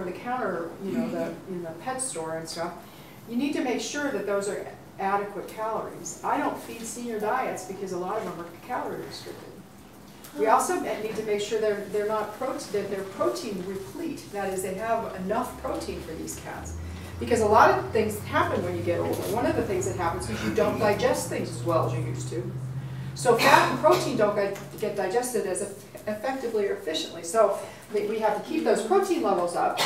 the counter, you know, in the pet store and stuff, you need to make sure that those are adequate calories. I don't feed senior diets because a lot of them are calorie restricted. We also need to make sure they're protein replete. That is, they have enough protein for these cats. Because a lot of things happen when you get older. One of the things that happens is you don't digest things as well as you used to. So fat and protein don't get digested as effectively or efficiently. So we have to keep those protein levels up.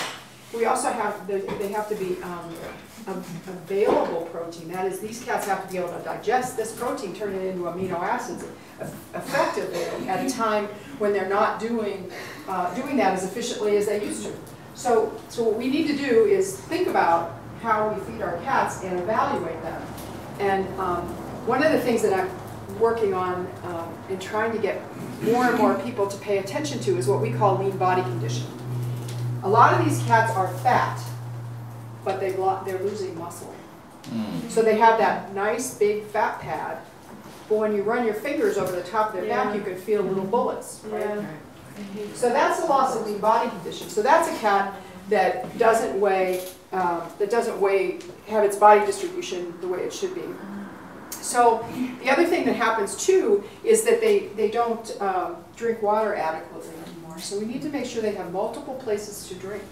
We also have, they have to be available protein. That is, these cats have to be able to digest this protein, turn it into amino acids effectively at a time when they're not doing that as efficiently as they used to. So what we need to do is think about how we feed our cats and evaluate them. And one of the things that I'm working on and trying to get more and more people to pay attention to is what we call lean body condition. A lot of these cats are fat, but they're losing muscle. So they have that nice big fat pad, but when you run your fingers over the top of their back, you can feel little bullets. Right? So that's a loss of lean body condition. So that's a cat that doesn't have its body distribution the way it should be. So the other thing that happens too is that they don't drink water adequately anymore. So we need to make sure they have multiple places to drink.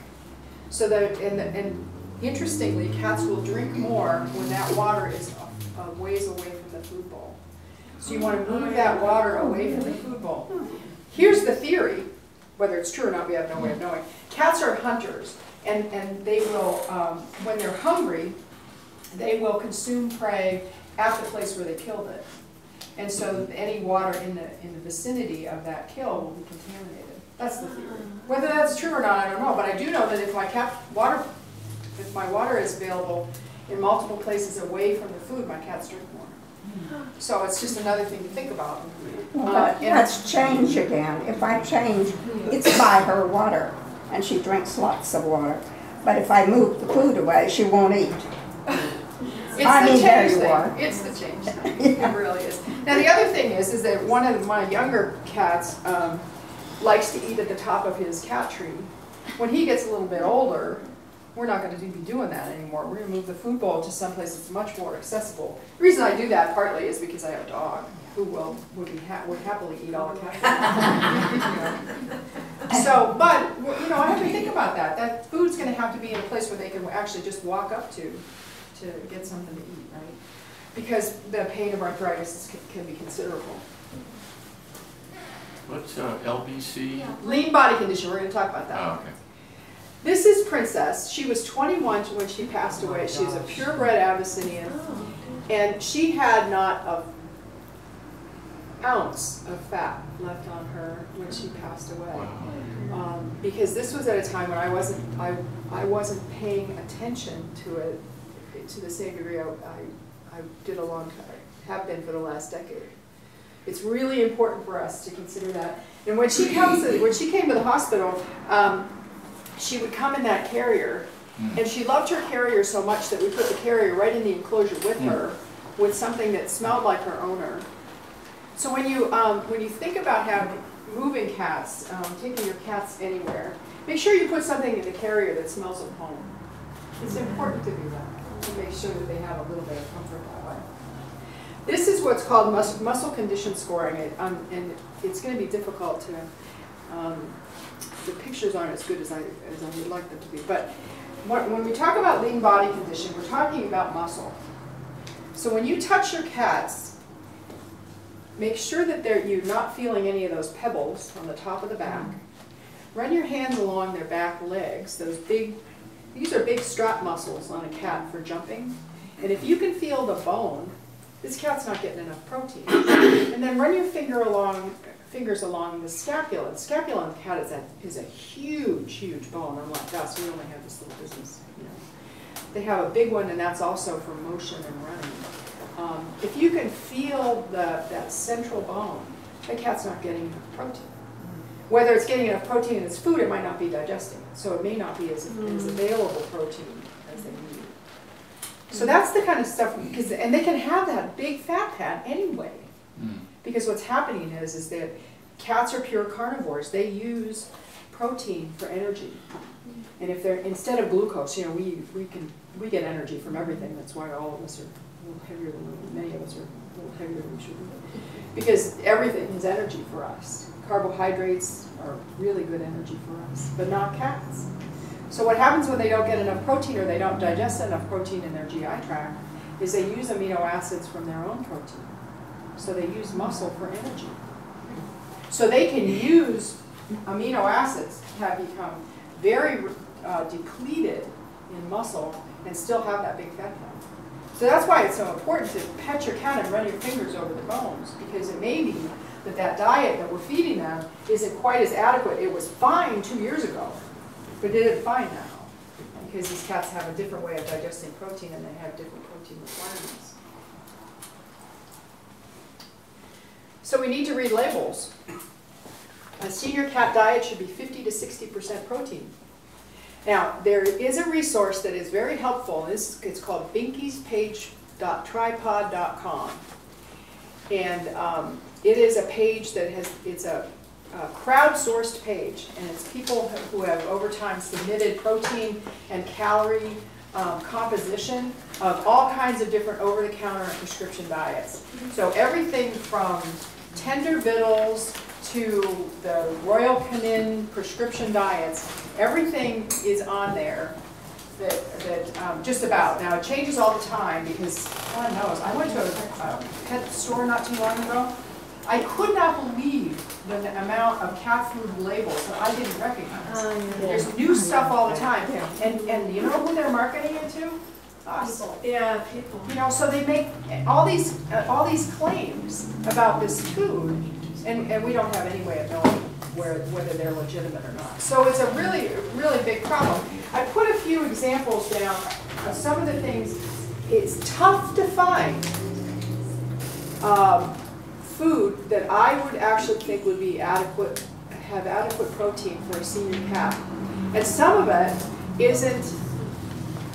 So that and interestingly, cats will drink more when that water is a ways away from the food bowl. So you want to move that water away from the food bowl. Here's the theory, whether it's true or not, we have no way of knowing. Cats are hunters, and they will, when they're hungry, they will consume prey at the place where they killed it. And so any water in the vicinity of that kill will be contaminated. That's the theory. Whether that's true or not, I don't know, but I do know that if my water is available in multiple places away from the food, my cats drink more. So it's just another thing to think about. Well, let's change again. If I change, it's by her water, and she drinks lots of water. But if I move the food away, she won't eat. It's the change thing. It really is. Now the other thing is that one of my younger cats likes to eat at the top of his cat tree. When he gets a little bit older, we're not going to be doing that anymore. We're going to move the food bowl to someplace that's much more accessible. The reason I do that partly is because I have a dog who would happily eat all the cat food. So, but you know, I have to think about that. That food's going to have to be in a place where they can actually just walk up to get something to eat, right? Because the pain of arthritis can be considerable. What's LBC? Lean body condition. We're going to talk about that. Oh, okay. This is Princess. She was 21 when she passed away. She was a purebred Abyssinian, and she had not an ounce of fat left on her when she passed away. Because this was at a time when I wasn't paying attention to it to the same degree I did a long time, have been for the last decade. It's really important for us to consider that. And when she came to the hospital, she would come in that carrier, and she loved her carrier so much that we put the carrier right in the enclosure with her, with something that smelled like her owner. So when you think about moving cats, taking your cats anywhere, make sure you put something in the carrier that smells of home. It's important to do that, to make sure that they have a little bit of comfort that way. This is what's called muscle condition scoring, and it's going to be difficult to. The pictures aren't as good as I would like them to be, but when we talk about lean body condition, we're talking about muscle. So when you touch your cats, make sure that you're not feeling any of those pebbles on the top of the back. Run your hands along their back legs. These are big strap muscles on a cat for jumping. And if you can feel the bone, this cat's not getting enough protein. And then run your fingers along the scapula. The scapula on the cat is a huge, huge bone. Unlike us, we only have this little business. You know. They have a big one, and that's also for motion and running. If you can feel that central bone, the cat's not getting enough protein. Whether it's getting enough protein in its food, it might not be digesting it. So it may not be as available protein as they need. So that's the kind of stuff, and they can have that big fat pad anyway. Because what's happening is that cats are pure carnivores. They use protein for energy. And if they're, instead of glucose, you know, we get energy from everything. That's why all of us are a little heavier than many of us are a little heavier than we should be. Because everything is energy for us. Carbohydrates are really good energy for us, but not cats. So what happens when they don't get enough protein or they don't digest enough protein in their GI tract is they use amino acids from their own protein. So they use muscle for energy. So they can use amino acids have become very depleted in muscle and still have that big fat count. So that's why it's so important to pet your cat and run your fingers over the bones, because it may be that that diet that we're feeding them isn't quite as adequate. It was fine 2 years ago, but it isn't fine now, because these cats have a different way of digesting protein and they have different protein requirements. So we need to read labels. A senior cat diet should be 50 to 60% protein. Now, there is a resource that is very helpful. It's called binkiespage.tripod.com. And it is a page that it's a crowdsourced page, and it's people who have over time submitted protein and calorie composition of all kinds of different over-the-counter and prescription diets. So everything from tender victuals to the Royal Canin prescription diets, everything is on there that just about. Now it changes all the time because God knows. I went to a pet store not too long ago. I could not believe the amount of cat food labels that I didn't recognize. There's new stuff all the time. And you know who they're marketing it to? Us. Yeah, people. You know, so they make all these claims about this food, and we don't have any way of knowing whether they're legitimate or not. So it's a really, really big problem. I put a few examples down of some of the things. It's tough to find food that I would actually think would be have adequate protein for a senior cat. And some of it isn't,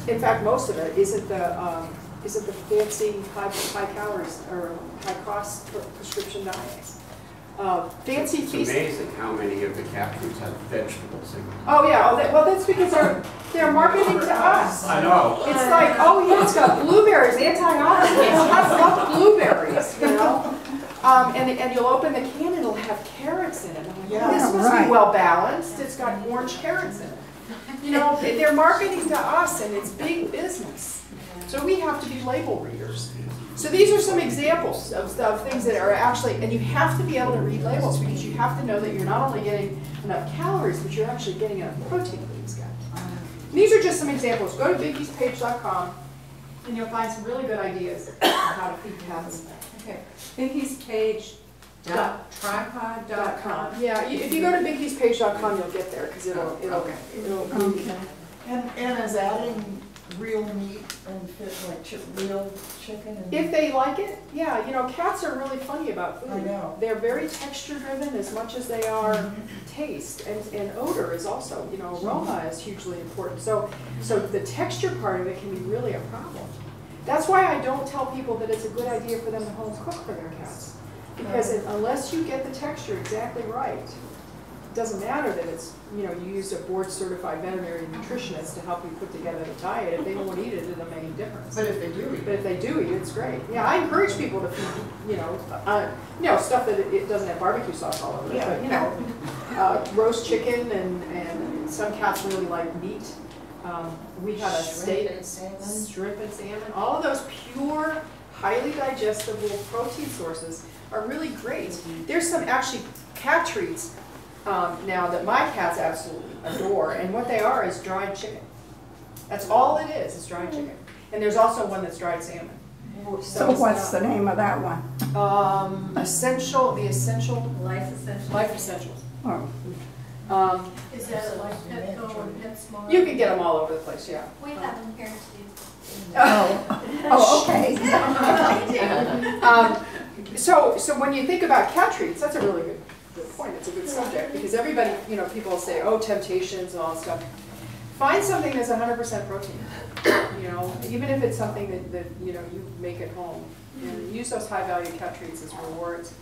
in fact most of it isn't the fancy high calories or high cost prescription diets. Fancy It's feast. amazing how many of the cat foods have vegetables in them. Oh yeah, well that's because they're marketing to us. I know. It's like, oh yeah, it's got blueberries, antioxidants, I love blueberries, you know? And you'll open the can and it'll have carrots in it. I'm like, Yeah, this must right. be well balanced. It's got orange carrots in it. You know, they're marketing to us and it's big business. So we have to be label readers. So these are some examples of things that are actually, and you have to be able to read labels because you have to know that you're not only getting enough calories, but you're actually getting enough protein for these guys. And these are just some examples. Go to binkiespage.com and you'll find some really good ideas on how to feed cats. Okay, binkiespage.tripod.com. Yeah, if you go to binkiespage.com, you'll get there because it'll Okay. And is adding real meat and fish, like real chicken and... if they like it, yeah. You know, cats are really funny about food. I know. They're very texture driven as much as they are taste. And odor is also, you know, aroma is hugely important. So the texture part of it can be really a problem. That's why I don't tell people that it's a good idea for them to home cook for their cats. Because unless you get the texture exactly right, it doesn't matter that it's, you know, you use a board certified veterinary nutritionist to help you put together the diet. If they won't eat it, it doesn't make any difference. But if they do eat But if they do eat it, it's great. Yeah, I encourage people to feed, you know, stuff that it doesn't have barbecue sauce all over it. Yeah. But, you know, roast chicken and some cats really like meat. We had a steak, shrimp and salmon. All of those pure, highly digestible protein sources are really great. There's some actually cat treats now that my cats absolutely adore, and what they are is dried chicken. That's all it is dried chicken. And there's also one that's dried salmon. So what's the name of that one? The essential Life Essentials. life essentials. Oh, Is that like Petco or PetSmart? You can get them all over the place, yeah. We have them here too. oh, okay. So when you think about cat treats, that's a really good point. It's a good subject because everybody, you know, people say, oh, temptations and all that stuff. Find something that's 100% protein. You know, even if it's something that you know you make at home, and use those high-value cat treats as rewards.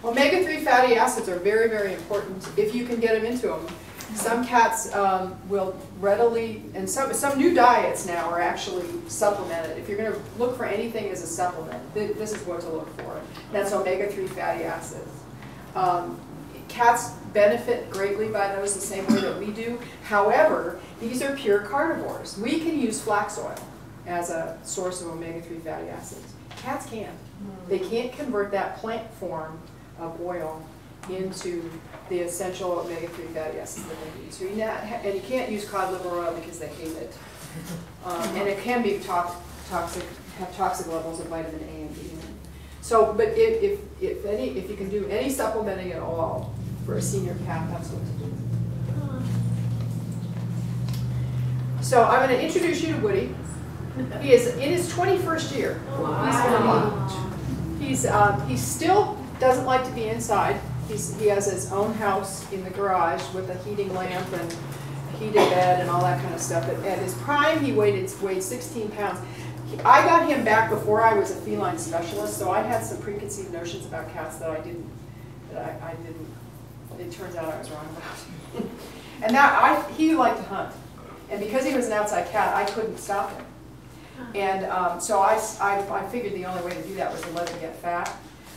Omega-3 fatty acids are very, very important if you can get them into them. Some cats will readily, and some new diets now are actually supplemented. If you're going to look for anything as a supplement, this is what to look for. That's omega-3 fatty acids. Cats benefit greatly by those the same way that we do. However, these are pure carnivores. We can use flax oil as a source of omega-3 fatty acids. Cats can't. They can't convert that plant form of oil into the essential omega-3 fatty acids that they need. So and you can't use cod liver oil because they hate it. And it can be toxic, have toxic levels of vitamin A and B in it. So, but if you can do any supplementing at all for a senior cat, that's what to do. So I'm going to introduce you to Woody. He is in his 21st year. He still doesn't like to be inside. He has his own house in the garage with a heating lamp and heated bed and all that kind of stuff. At his prime, he weighed 16 pounds. I got him back before I was a feline specialist, so I had some preconceived notions about cats that I didn't. It turns out I was wrong about. And he liked to hunt, and because he was an outside cat, I couldn't stop him. And so I figured the only way to do that was to let him get fat.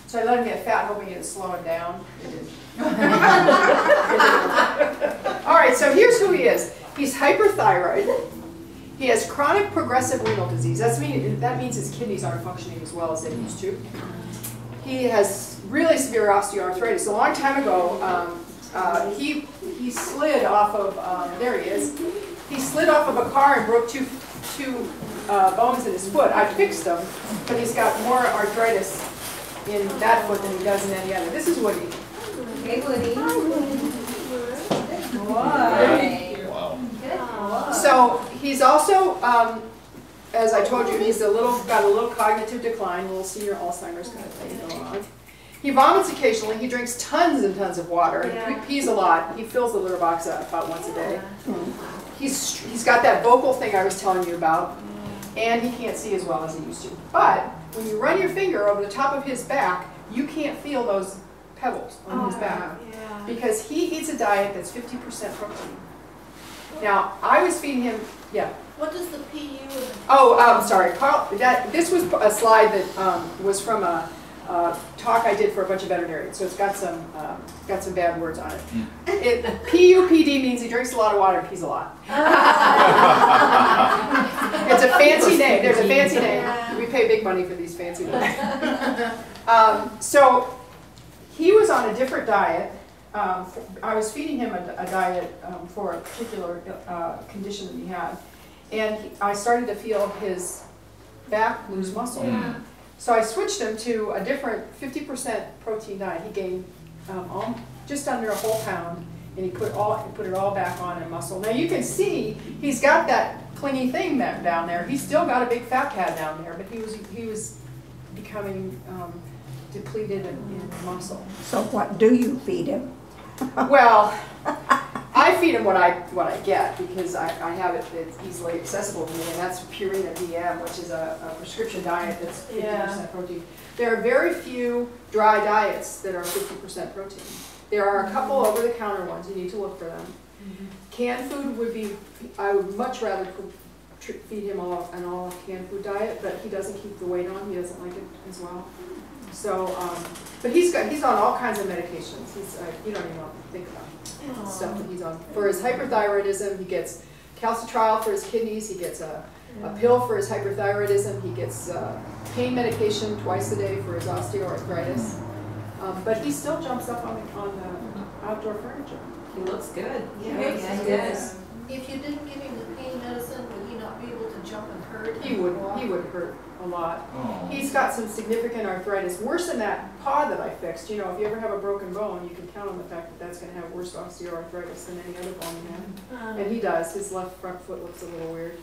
So I let him get fat, hoping it would slow him down. It didn't. All right, so here's who he is. He's hyperthyroid. He has chronic progressive renal disease. That means his kidneys aren't functioning as well as they used to. He has really severe osteoarthritis. A long time ago, he slid off of, there he is. He slid off of a car and broke two bones in his foot. I fixed them, but he's got more arthritis in that foot than he does in any other. This is Woody. Hey, Woody. Wow. So he's also, as I told you, he's got a little cognitive decline, a little senior Alzheimer's kind of thing going on. He vomits occasionally. He drinks tons and tons of water. He pees a lot. He fills the litter box up about once a day. He's got that vocal thing I was telling you about, and he can't see as well as he used to. But when you run your finger over the top of his back, you can't feel those pebbles on his back because he eats a diet that's 50% protein. Now, I was feeding him, What does the PU and Oh, sorry, Carl. This was a slide that was from a talk I did for a bunch of veterinarians, so it's got some bad words on it. PUPD means he drinks a lot of water and pees a lot. It's a fancy name. There's a fancy name. We pay big money for these fancy names. So he was on a different diet. I was feeding him a diet for a particular condition that he had, and I started to feel his back lose muscle. So I switched him to a different 50% protein diet. He gained just under a whole pound, and he put it all back on in muscle. Now you can see he's got that clingy thing down there. He's still got a big fat pad down there, but he was becoming depleted in muscle. So what do you feed him? Well, I feed him what I get because I have it that's easily accessible to me, and that's Purina DM, which is a prescription diet that's 50% protein. There are very few dry diets that are 50% protein. There are a couple over-the-counter ones. You need to look for them. Canned food would be, I would much rather feed him an all canned food diet, but he doesn't keep the weight on. He doesn't like it as well. So, but he's on all kinds of medications. You don't even want to think about stuff that he's on. For his hyperthyroidism, he gets calcitriol for his kidneys. He gets a pill for his hyperthyroidism. He gets pain medication twice a day for his osteoarthritis. But he still jumps up on the outdoor furniture. He looks good. Yeah, he does. if you didn't give him the pain medicine, would he not be able to jump and hurt? He would hurt a lot. Oh. He's got some significant arthritis, worse than that paw that I fixed. You know, if you ever have a broken bone, you can count on the fact that that's going to have worse osteoarthritis than any other bone you have. And he does. His left front foot looks a little weird.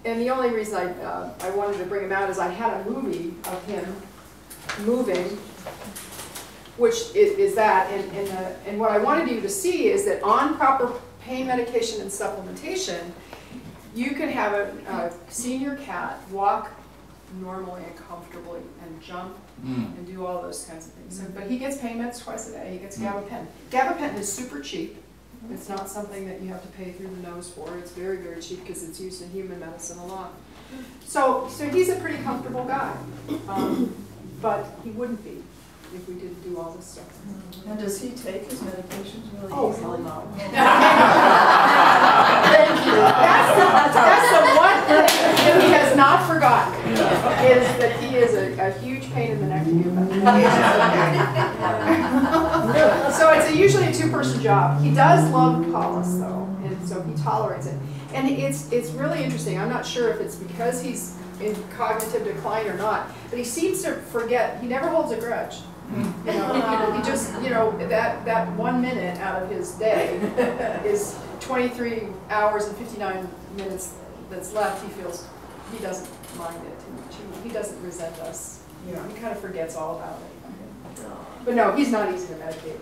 And the only reason I wanted to bring him out is I had a movie of him moving, which is that, and what I wanted you to see is that on proper pain medication and supplementation, you can have a senior cat walk normally and comfortably and jump and do all those kinds of things. So, but he gets pain meds twice a day. He gets gabapentin. Gabapentin is super cheap. It's not something that you have to pay through the nose for. It's very, very cheap because it's used in human medicine a lot. So he's a pretty comfortable guy, but he wouldn't be if we didn't do all this stuff. And does he take his medications really Oh, easily? hell no. Thank you. That's the one thing that he has not forgotten, is that he is a huge pain in the neck to deal with. So it's usually a two-person job. He does love Paulus though, and so he tolerates it. And it's really interesting. I'm not sure if it's because he's in cognitive decline or not, but he seems to forget. He never holds a grudge. You know, he just, you know, that 1 minute out of his day is 23 hours and 59 minutes that's left. He feels he doesn't mind it too much. He doesn't resent us. You know, he kind of forgets all about it. But no, he's not easy to medicate.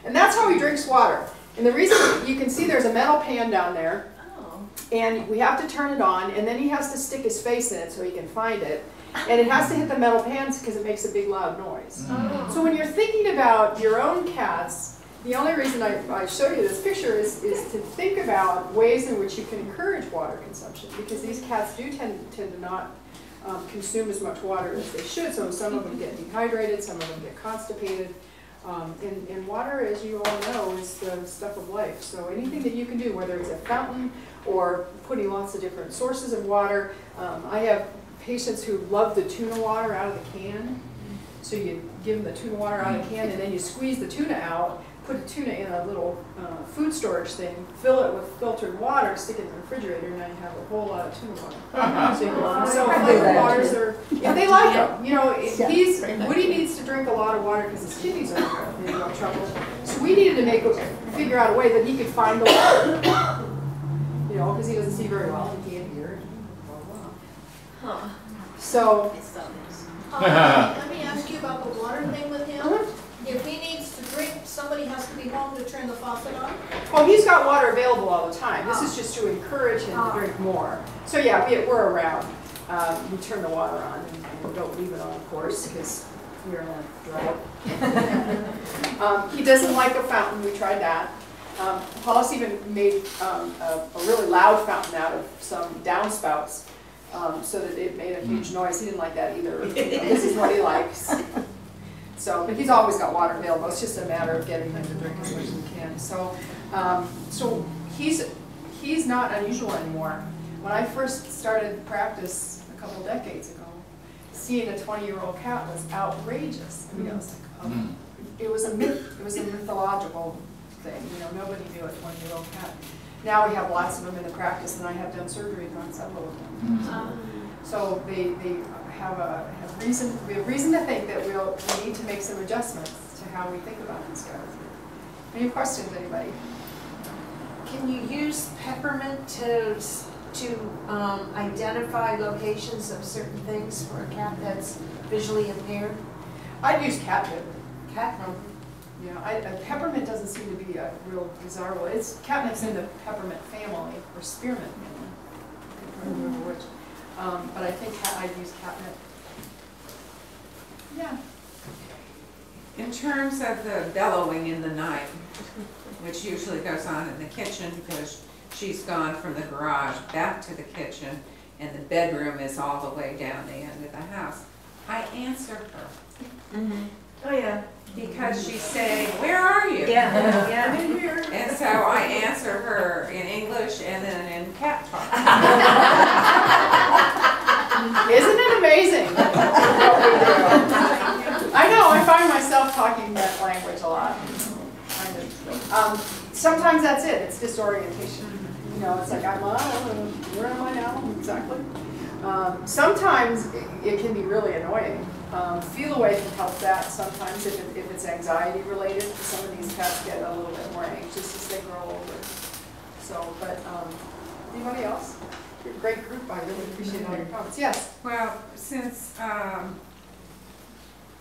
And that's how he drinks water. And the reason, you can see there's a metal pan down there, and we have to turn it on, and then he has to stick his face in it so he can find it. And it has to hit the metal pans because it makes a big loud noise. So when you're thinking about your own cats, the only reason I show you this picture is to think about ways in which you can encourage water consumption, because these cats do tend to not consume as much water as they should. So some of them get dehydrated, some of them get constipated. And water, as you all know, is the stuff of life. So anything that you can do, whether it's a fountain or putting lots of different sources of water. I have patients who love the tuna water out of the can. So you give them the tuna water out of the can, and then you squeeze the tuna out, put the tuna in a little food storage thing, fill it with filtered water, stick it in the refrigerator, and now you have a whole lot of tuna water. So flavored waters are, yeah, they like them. You know, Woody needs to drink a lot of water because his kidneys are in trouble. So we needed to figure out a way that he could find the water. You know, because he doesn't see very well, he can't hear. So. Let me ask you about the water thing with him. If he needs to drink, somebody has to be home to turn the faucet on? Well, he's got water available all the time. This is just to encourage him to drink more. So yeah, we're around. We turn the water on and we don't leave it on, of course, because we're in a drought. He doesn't like a fountain. We tried that. Paulus even made a really loud fountain out of some downspouts so that it made a huge noise. He didn't like that either. This is what he likes. So, but he's always got water available. It's just a matter of getting him to drink as much as he can. So, so he's not unusual anymore. When I first started practice a couple decades ago, seeing a 20-year-old cat was outrageous. I mean, it was like, it was a myth. It was a mythological thing. You know, nobody knew a 20-year-old cat. Now we have lots of them in the practice, and I have done surgeries on several of them. So they have reason to think that we need to make some adjustments to how we think about these guys. Any questions, anybody? Can you use peppermint to identify locations of certain things for a cat that's visually impaired? I'd use catnip. Catnip. Yeah, peppermint doesn't seem to be a real desirable. Catnip's in the peppermint family, or spearmint family. I can't remember which. But I think I'd use catnip. Yeah. In terms of the bellowing in the night, which usually goes on in the kitchen because she's gone from the garage back to the kitchen and the bedroom is all the way down the end of the house, I answer her. Oh yeah. Because she's saying, "Where are you?" Yeah, yeah. And so I answer her in English and then in cat talk. Isn't it amazing what we do? I know, I find myself talking that language a lot. Sometimes that's it, it's disorientation. You know, it's like, where am I now? Exactly. Sometimes it can be really annoying. Feel away can help that sometimes if it's anxiety related. Some of these cats get a little bit more anxious as they grow older. So, but anybody else? You're a great group. I really appreciate all your comments. Yes? Well, since,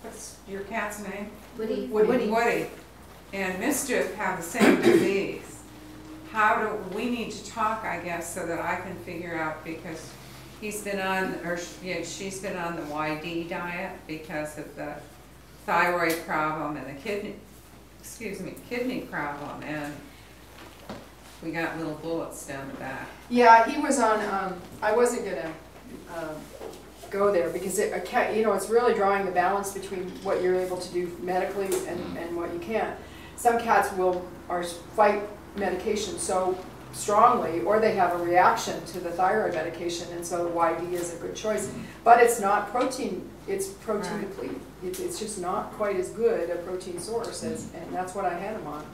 what's your cat's name? Woody. Woody and Mischief have the same disease. How do we need to talk, I guess, so that I can figure out, because He's been on, or she's been on the YD diet because of the thyroid problem and the kidney problem, and we got little bullets down the back. Yeah, he was on, I wasn't gonna go there because it's really drawing the balance between what you're able to do medically and what you can't. Some cats fight medication so strongly, or they have a reaction to the thyroid medication, and so the YD is a good choice. But it's not protein, it's protein depleted. It's just not quite as good a protein source, and that's what I had him on.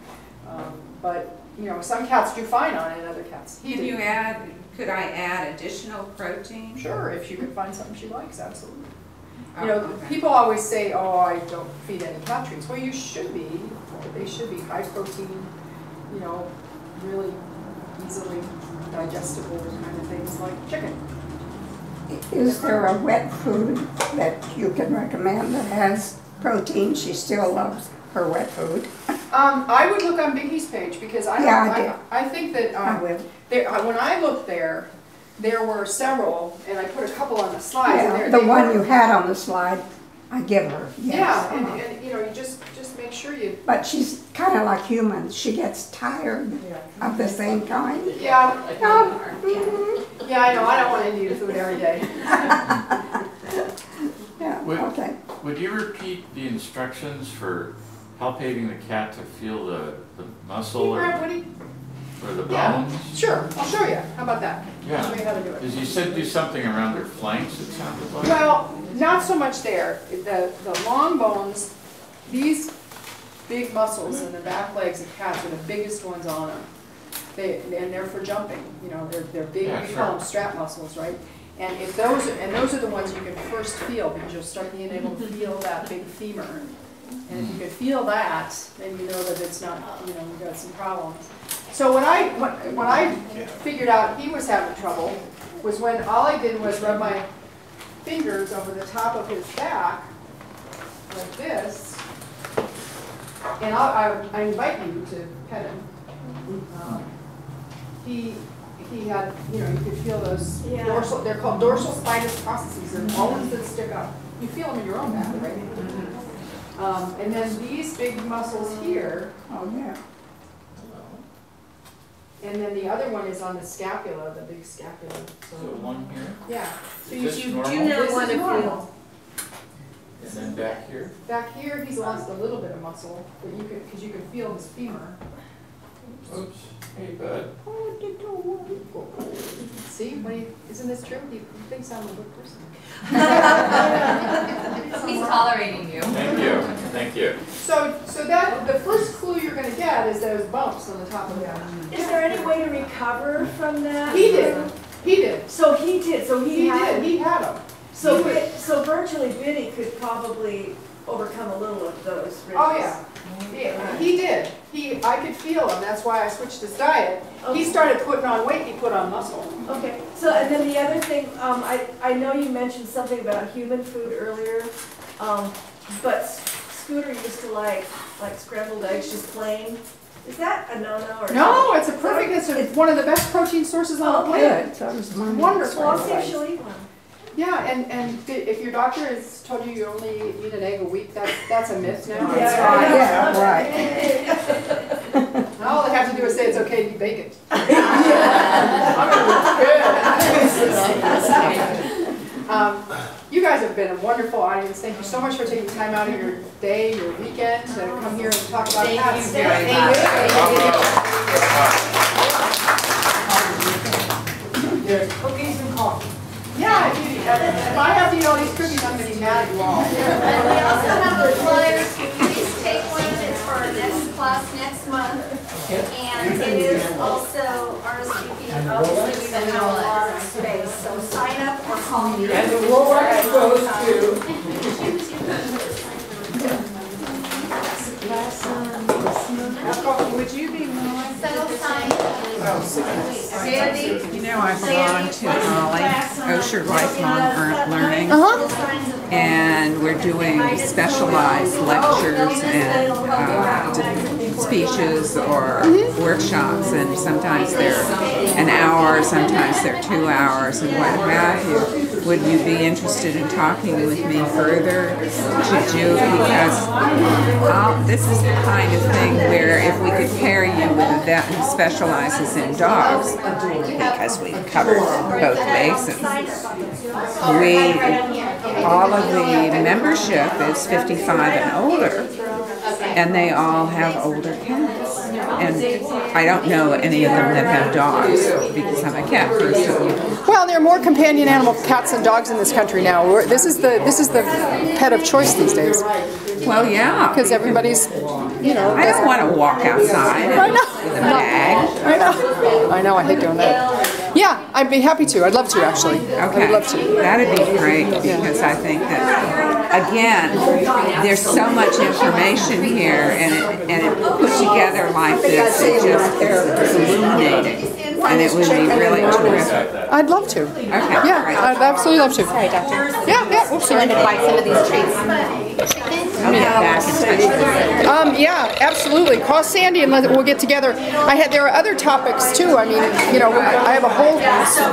But, some cats do fine on it, and other cats. Could I add additional protein? Sure, if you could find something she likes, absolutely. Okay. People always say, oh, I don't feed any cat treats. Well, you should be. They should be high protein, really easily digestible kind of things like chicken. Is there a wet food that you can recommend that has protein? She still loves her wet food. I would look on Biggie's page because I think that I will. when I looked there were several, and I put a couple on the slides. Yeah, and the one you had on the slide, I give her, yes. Yeah, and you just make sure you. But she's kind of like humans. She gets tired of the same kind. Yeah. Mhm. Yeah, I know. I don't want to eat food every day. Yeah, okay. Would you repeat the instructions for palpating the cat to feel the muscle or the bones? Sure, I'll show you. How about that? Yeah. I'll show you how to do it. Because you said do something around their flanks, it sounded like. Well, not so much there. The long bones, these big muscles in the back legs of cats are the biggest ones on them. And they're for jumping. They're big. Yeah, we sure. call them strap muscles, right? And those are the ones you can first feel because you'll start being able to feel that big femur. And if you can feel that, then you know that it's not, you've got some problems. So when I figured out he was having trouble was when all I did was rub my fingers over the top of his back like this, and I invite you to pet him. He had, you could feel those dorsal, they're called dorsal spinous processes, they're bones that stick up. You feel them in your own back, right? And then these big muscles here. Oh, yeah. And then the other one is on the scapula, the big scapula. So one here, Yeah. So is this normal? this is normal. And then back here? Back here, he's lost a little bit of muscle, but because you can feel his femur. Oops, hey bud. See, isn't this true? He thinks I'm a good person. He's tolerating you. Thank you. So that the first clue you're going to get is those bumps on the top of that. Is there any way to recover from that? He did. He did. So he did, so he had. He had them. So virtually Biddy could probably overcome a little of those risks. Oh yeah. He did. I could feel him. That's why I switched his diet. Okay. He started putting on weight. He put on muscle. Okay. So and then the other thing, I know you mentioned something about human food earlier, but Scooter used to like scrambled eggs just plain. Is that a no-no or? No, it's a perfect. It's one of the best protein sources on the planet. Good. So does mine. Wonderful. Well, I'll see if she'll eat one. Yeah, and if your doctor has told you only eat an egg a week, that's a myth now. Yeah, right. All they have to do is say it's okay to eat bacon. You guys have been a wonderful audience. Thank you so much for taking time out of your day, your weekend, to come here and talk about cats. Thank you. Cookies and coffee. Yeah, if I have to eat all these cookies, I'm going to be mad at you all. And we also have the flyers, please take one, it's for our next class next month. And it is also RSVP, obviously we don't have a lot of space, so sign up or call me. And the award goes to. Would you be willing? So sign. Sandy, you know I belong to Osher Lifelong Learning, and we're doing specialized lectures and speeches or workshops, and sometimes they're an hour, sometimes they're 2 hours, and what have you. Would you be interested in talking with me further to do, because this is the kind of thing where if we could pair you with a vet who specializes in dogs, because we've covered both bases, all of the membership is 55 and older, and they all have older cats. And I don't know any of them that have dogs, because I'm a cat person. Well, there are more companion animal cats and dogs in this country now. This is the pet of choice these days. Well, yeah. Because everybody's, you know. I don't want to walk outside with a bag. I know, I hate doing that. Yeah, I'd be happy to. I'd love to, actually. Okay. I'd love to. That'd be great, because I think that, again, there's so much information here, and it put together like this, it just is illuminating. And it would be really terrific. I'd love to. Okay. Yeah, great. I'd absolutely love to. Sorry, doctor. Yeah, oops, sorry. Like some of these treats. I'll get back in touch with you. Yeah, absolutely. Call Sandy and we'll get together. There are other topics too. I mean, you know, I have a whole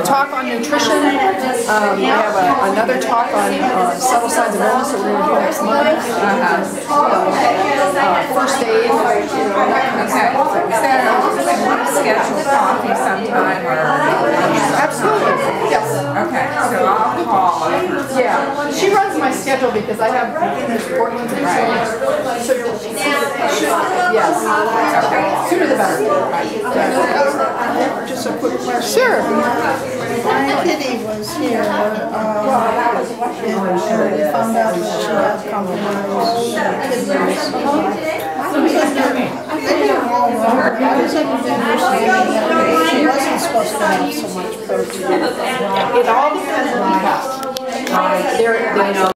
talk on nutrition. I have another talk on subtle signs of illness that we're going to do next month. First aid. Okay. So we want to schedule coffee sometime, or Absolutely. Yes. okay. So I'll call. Yeah. She runs my schedule because I have important things. Yes. Sooner the better. Just a quick question. Sure. Kitty was here, and we found out that she had compromised kidneys. I was under the understanding that she wasn't supposed to have so much protein. It all depends on the cat.